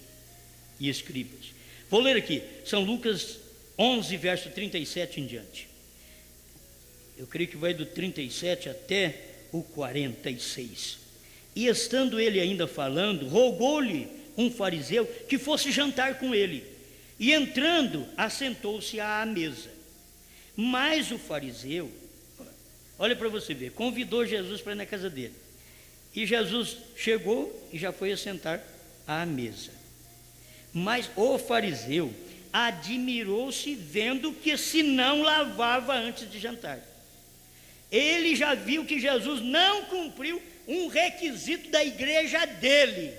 e escribas. Vou ler aqui, São Lucas 11, verso 37 em diante. Eu creio que vai do 37 até o 46. E estando ele ainda falando, rogou-lhe um fariseu que fosse jantar com ele. E entrando, assentou-se à mesa. Mas o fariseu, olha para você ver, convidou Jesus para ir na casa dele. E Jesus chegou e já foi assentar à mesa. Mas o fariseu admirou-se vendo que se não lavava antes de jantar. Ele já viu que Jesus não cumpriu um requisito da igreja dele.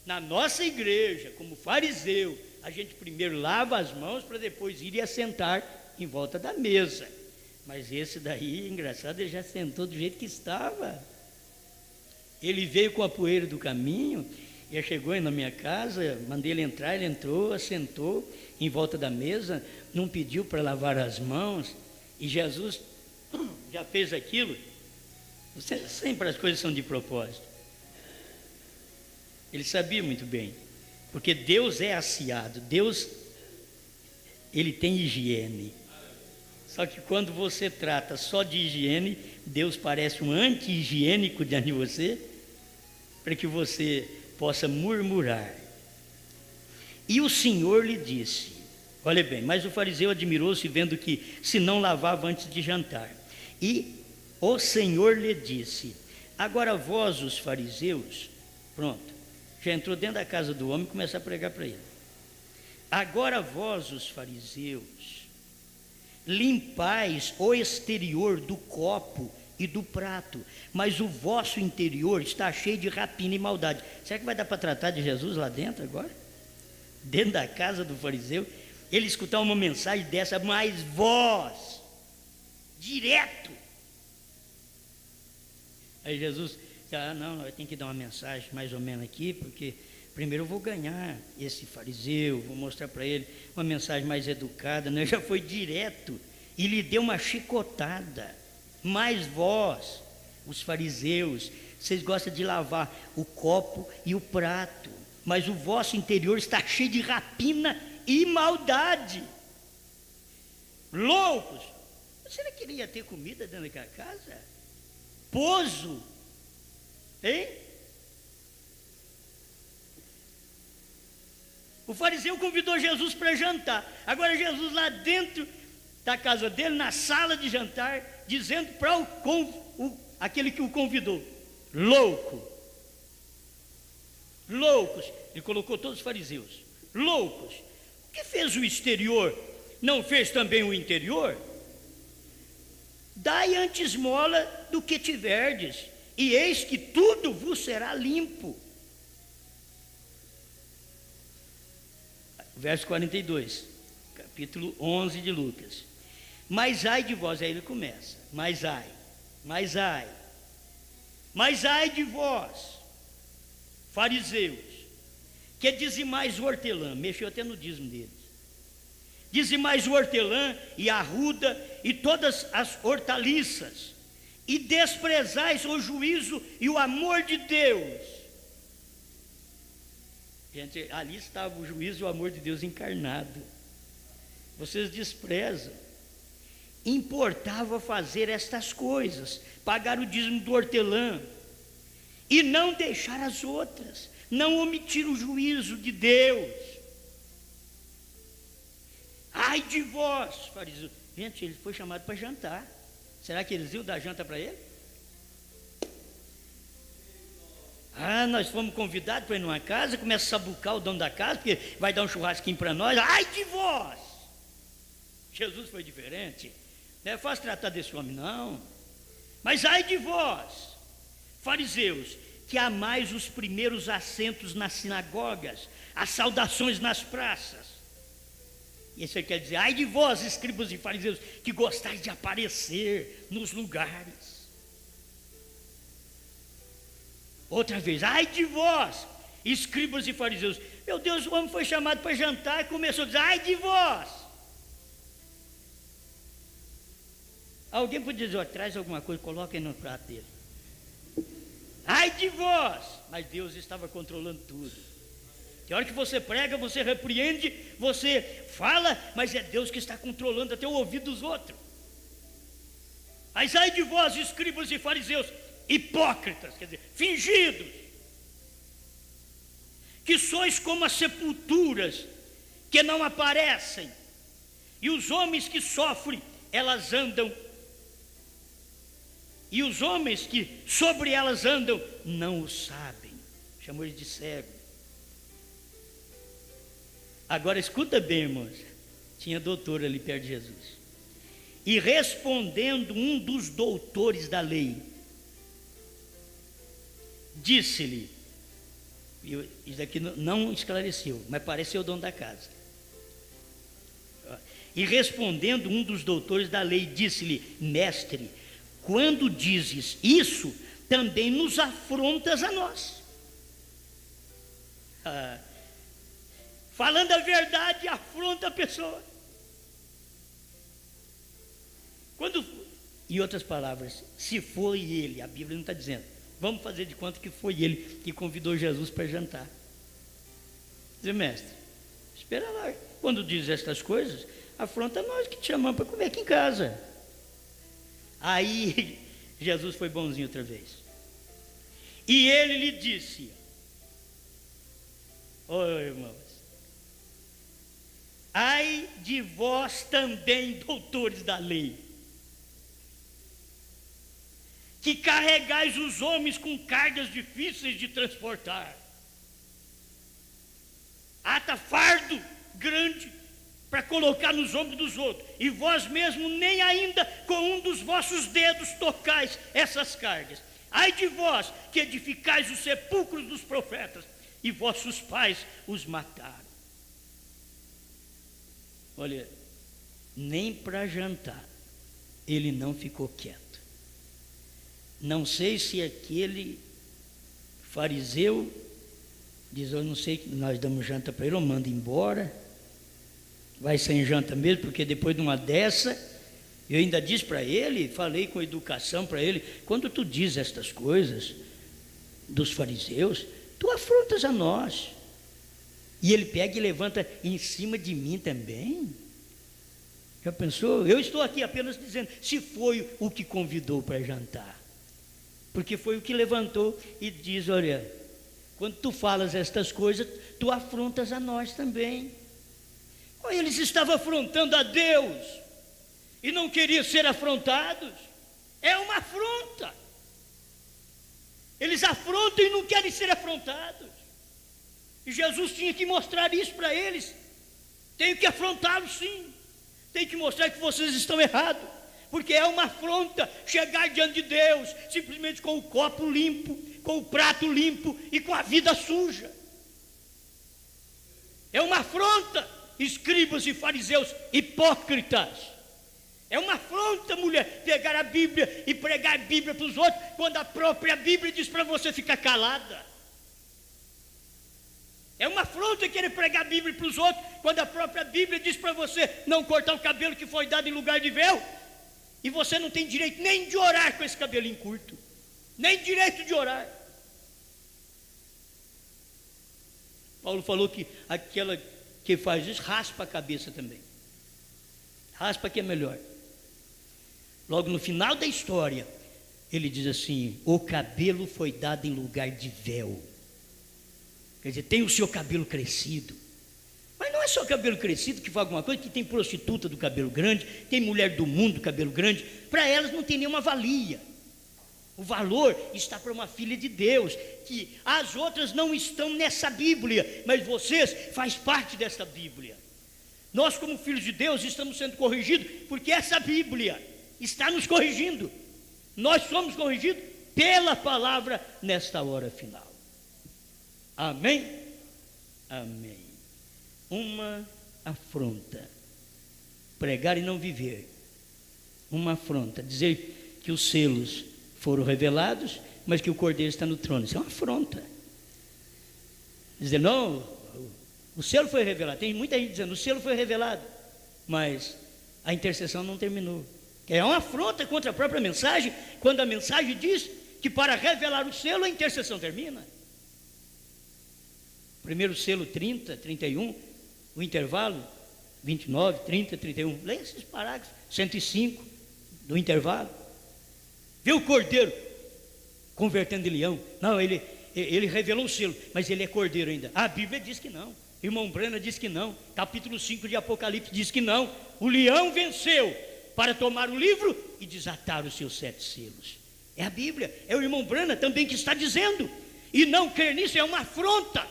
Na nossa igreja, como fariseu, a gente primeiro lava as mãos para depois ir e assentar em volta da mesa. Mas esse daí, engraçado, ele já sentou do jeito que estava. Ele veio com a poeira do caminho, e chegou aí na minha casa, mandei ele entrar, ele entrou, assentou em volta da mesa, não pediu para lavar as mãos, e Jesus já fez aquilo. Sempre as coisas são de propósito. Ele sabia muito bem, porque Deus é aciado, Deus, ele tem higiene. Só que quando você trata só de higiene, Deus parece um anti-higiênico diante de você, para que você possa murmurar. E o Senhor lhe disse, olha bem, mas o fariseu admirou-se vendo que se não lavava antes de jantar. E o Senhor lhe disse, agora vós os fariseus, pronto, já entrou dentro da casa do homem e começa a pregar para ele. Agora vós os fariseus, limpais o exterior do copo e do prato, mas o vosso interior está cheio de rapina e maldade. Será que vai dar para tratar de Jesus lá dentro agora? Dentro da casa do fariseu, ele escutar uma mensagem dessa, mas vós, direto. Aí Jesus, não, eu tenho que dar uma mensagem mais ou menos aqui, porque primeiro eu vou ganhar esse fariseu, vou mostrar para ele uma mensagem mais educada. Não, já foi direto e lhe deu uma chicotada. Mas vós, os fariseus, vocês gostam de lavar o copo e o prato, mas o vosso interior está cheio de rapina e maldade. Loucos! Você não queria ter comida dentro daquela casa? Pozo, hein? O fariseu convidou Jesus para jantar. Agora Jesus lá dentro da casa dele, na sala de jantar, dizendo para aquele que o convidou, louco, loucos, ele colocou todos os fariseus, loucos, o que fez o exterior, não fez também o interior? Dai antes esmola do que tiverdes, e eis que tudo vos será limpo. Verso 42, capítulo 11 de Lucas. Mas ai de vós, aí ele começa, mas ai de vós, fariseus, que dizimais o hortelã, mexeu até no dízimo deles, dizimais o hortelã e a arruda e todas as hortaliças, e desprezais o juízo e o amor de Deus. Gente, ali estava o juízo e o amor de Deus encarnado. Vocês desprezam. Importava fazer estas coisas, pagar o dízimo do hortelã, e não deixar as outras, não omitir o juízo de Deus. Ai de vós, fariseus. Gente, ele foi chamado para jantar. Será que eles iam dar janta para ele? Nós fomos convidados para ir numa casa, começa a sabucar o dono da casa, porque vai dar um churrasquinho para nós. Ai de vós! Jesus foi diferente. Não é fácil tratar desse homem, não. Mas ai de vós, fariseus, que amais os primeiros assentos nas sinagogas, as saudações nas praças. E isso quer dizer, ai de vós, escribas e fariseus, que gostais de aparecer nos lugares. Outra vez, ai de vós, escribas e fariseus. Meu Deus, o homem foi chamado para jantar e começou a dizer, ai de vós. Alguém podia dizer, traz alguma coisa, coloca aí no prato dele. Ai de vós! Mas Deus estava controlando tudo. Tem hora que você prega, você repreende, você fala, mas é Deus que está controlando até o ouvido dos outros. Mas ai de vós, escribas e fariseus, hipócritas, quer dizer, fingidos, que sois como as sepulturas que não aparecem, e os homens que sofrem, elas andam, e os homens que sobre elas andam, não o sabem. Chamou ele de cego. Agora escuta bem, irmãos. Tinha doutor ali perto de Jesus. E respondendo um dos doutores da lei, disse-lhe, isso aqui não esclareceu, mas parece ser o dono da casa. E respondendo um dos doutores da lei, disse-lhe: mestre, quando dizes isso, também nos afrontas a nós. Falando a verdade, afronta a pessoa. Em outras palavras, se foi ele, a Bíblia não está dizendo, vamos fazer de conta que foi ele que convidou Jesus para jantar. Diz: mestre, espera lá, quando diz estas coisas, afronta nós que te chamamos para comer aqui em casa. Aí Jesus foi bonzinho outra vez. E ele lhe disse: irmãos, ai de vós também, doutores da lei, que carregais os homens com cargas difíceis de transportar. Ata fardo grande para colocar nos ombros dos outros, e vós mesmo nem ainda com um dos vossos dedos tocais essas cargas. Ai de vós que edificais os sepulcros dos profetas, e vossos pais os mataram. Olha, nem para jantar ele não ficou quieto. Não sei se aquele fariseu diz: eu não sei, nós damos janta para ele, ou manda embora, vai sem janta mesmo, porque depois de uma dessa, eu ainda disse para ele, falei com educação para ele: quando tu diz estas coisas dos fariseus, tu afrontas a nós. E ele pega e levanta em cima de mim também. Já pensou? Eu estou aqui apenas dizendo, se foi o que convidou para jantar, porque foi o que levantou e diz: olha, quando tu falas estas coisas, tu afrontas a nós também. Eles estavam afrontando a Deus e não queriam ser afrontados. É uma afronta. Eles afrontam e não querem ser afrontados. E Jesus tinha que mostrar isso para eles. Tenho que afrontá-los, sim. Tenho que mostrar que vocês estão errados, porque é uma afronta chegar diante de Deus simplesmente com o copo limpo, com o prato limpo e com a vida suja. É uma afronta, escribas e fariseus hipócritas. É uma afronta, mulher, pegar a Bíblia e pregar a Bíblia para os outros, quando a própria Bíblia diz para você ficar calada. É uma afronta querer pregar a Bíblia para os outros, quando a própria Bíblia diz para você não cortar o cabelo que foi dado em lugar de véu, e você não tem direito nem de orar com esse cabelinho curto, nem direito de orar. Paulo falou que aquela que faz isso raspa a cabeça também. Raspa que é melhor. Logo no final da história, ele diz assim: o cabelo foi dado em lugar de véu. Quer dizer, tem o seu cabelo crescido. Mas não é só cabelo crescido que faz alguma coisa, que tem prostituta do cabelo grande, tem mulher do mundo do cabelo grande. Para elas não tem nenhuma valia. O valor está para uma filha de Deus, que as outras não estão nessa Bíblia, mas vocês fazem parte dessa Bíblia. Nós, como filhos de Deus, estamos sendo corrigidos, porque essa Bíblia está nos corrigindo. Nós somos corrigidos pela palavra nesta hora final. Amém? Amém. Uma afronta, pregar e não viver. Uma afronta, dizer que os selos foram revelados, mas que o Cordeiro está no trono. Isso é uma afronta. Dizer, não, o selo foi revelado. Tem muita gente dizendo, o selo foi revelado, mas a intercessão não terminou. É uma afronta contra a própria mensagem, quando a mensagem diz que para revelar o selo, a intercessão termina. Primeiro selo 30, 31, o intervalo 29, 30, 31. Leia esses parágrafos, 105 do intervalo. Vê o Cordeiro convertendo em leão. Não, ele revelou o selo, mas ele é Cordeiro ainda. A Bíblia diz que não. Irmão Brana diz que não. Capítulo 5 de Apocalipse diz que não. O leão venceu para tomar o livro e desatar os seus 7 selos. É a Bíblia, é o irmão Brana também que está dizendo. E não crer nisso é uma afronta.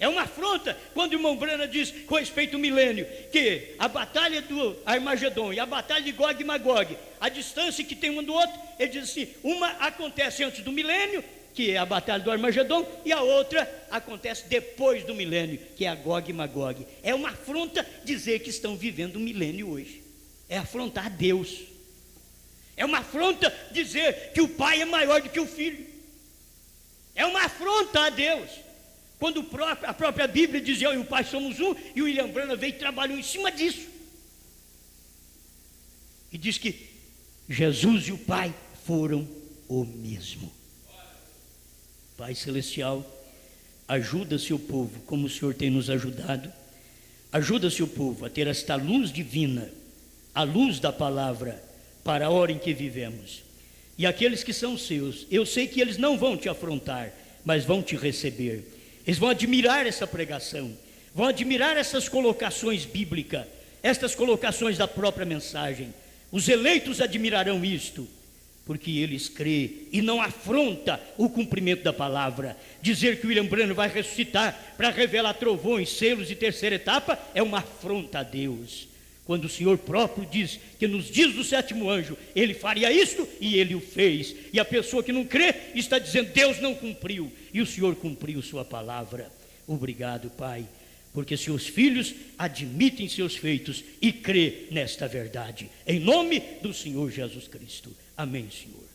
É uma afronta quando o irmão Brana diz com respeito ao milênio, que a batalha do Armagedon e a batalha de Gog e Magog, a distância que tem um do outro, ele diz assim, uma acontece antes do milênio, que é a batalha do Armagedon, e a outra acontece depois do milênio, que é a Gog e Magog. É uma afronta dizer que estão vivendo o milênio hoje. É afrontar Deus. É uma afronta dizer que o pai é maior do que o filho. É uma afronta a Deus. Quando a própria Bíblia diz, eu e o pai somos um, e o William Branham veio e trabalhou em cima disso. E diz que Jesus e o pai foram o mesmo. Pai Celestial, ajuda seu povo, como o Senhor tem nos ajudado. Ajuda seu povo a ter esta luz divina, a luz da palavra, para a hora em que vivemos. E aqueles que são seus, eu sei que eles não vão te afrontar, mas vão te receber. Eles vão admirar essa pregação, vão admirar essas colocações bíblicas, estas colocações da própria mensagem. Os eleitos admirarão isto, porque eles crêem e não afronta o cumprimento da palavra. Dizer que o William Branham vai ressuscitar para revelar trovões, selos e terceira etapa é uma afronta a Deus. Quando o Senhor próprio diz que nos dias do sétimo anjo ele faria isto e ele o fez, e a pessoa que não crê está dizendo Deus não cumpriu, e o Senhor cumpriu sua palavra. Obrigado, Pai, porque seus filhos admitem seus feitos e crê nesta verdade, em nome do Senhor Jesus Cristo. Amém, Senhor.